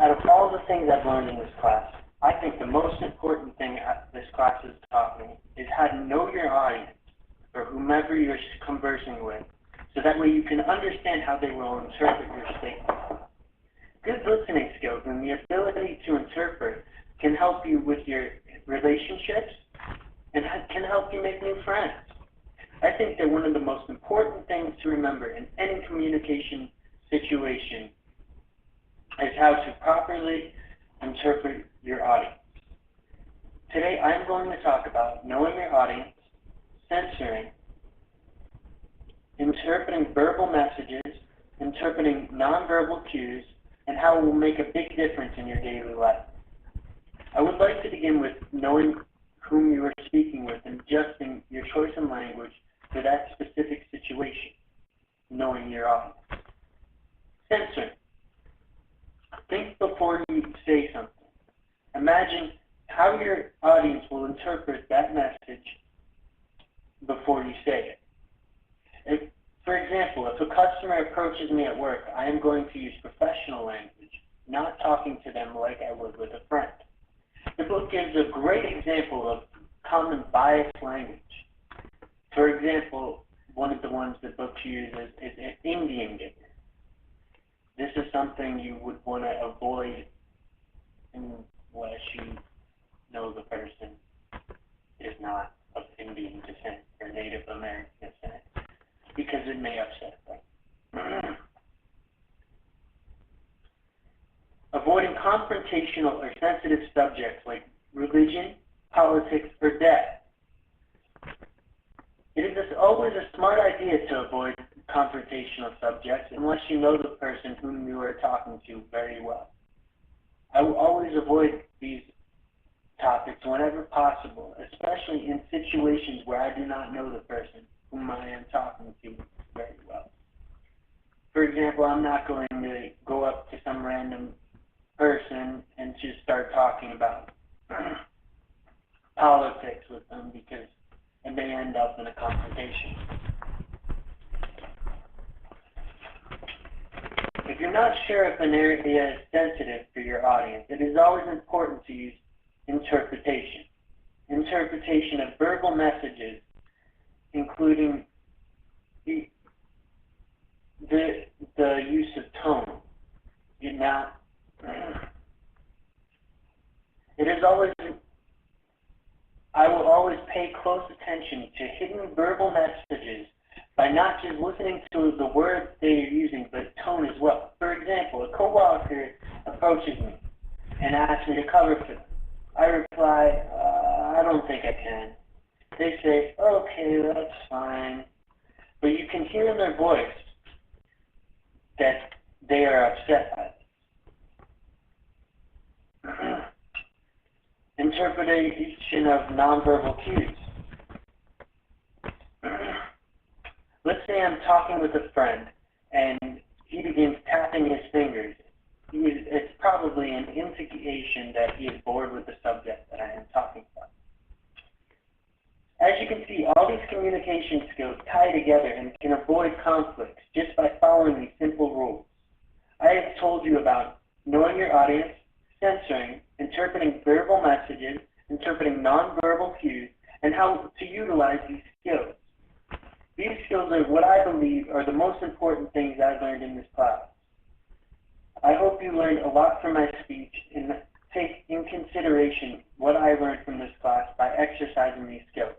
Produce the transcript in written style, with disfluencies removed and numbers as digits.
Out of all the things I've learned in this class, I think the most important thing this class has taught me is how to know your audience, or whomever you're conversing with, so that way you can understand how they will interpret your statement. Good listening skills and the ability to interpret can help you with your relationships and can help you make new friends. I think that one of the most important things to remember in any communication situation is how to properly interpret your audience. Today I'm going to talk about knowing your audience, censoring, interpreting verbal messages, interpreting nonverbal cues, and how it will make a big difference in your daily life. I would like to begin with knowing whom you are speaking with and adjusting your choice in language for that specific situation, knowing your audience. Censoring. Think before you say something. Imagine how your audience will interpret that message before you say it. For example, if a customer approaches me at work, I am going to use professional language, not talking to them like I would with a friend. The book gives a great example of common biased language. For example, one of the ones the book uses is an Indian giver. This is something you would want to avoid unless you know the person is not of Indian descent or Native American descent, because it may upset them. Avoiding confrontational or sensitive subjects like religion, politics, or death. It is always a smart idea to avoid confrontational subjects unless you know the person whom you are talking to very well. I will always avoid these topics whenever possible, especially in situations where I do not know the person whom I am talking to very well. For example, I'm not going to go up to some random person and just start talking about politics with them, because it may end up in a confrontation. If you're not sure if an area is sensitive for your audience, it is always important to use interpretation. Interpretation of verbal messages, including the use of tone. I will always pay close attention to hidden verbal messages by not just listening to the words they are using, but tone as well. For example, a coworker approaches me and asks me to cover for them. I reply, I don't think I can. They say, okay, that's fine. But you can hear in their voice that they are upset by this. Interpretation of nonverbal cues. Let's say I'm talking with a friend and he begins tapping his fingers. It's probably an indication that he is bored with the subject that I am talking about. As you can see, all these communication skills tie together and can avoid conflicts just by following these simple rules. I have told you about knowing your audience, censoring, interpreting verbal messages, interpreting nonverbal cues, and how to utilize these skills. These skills are what I believe are the most important things I've learned in this class. I hope you learned a lot from my speech and take in consideration what I learned from this class by exercising these skills.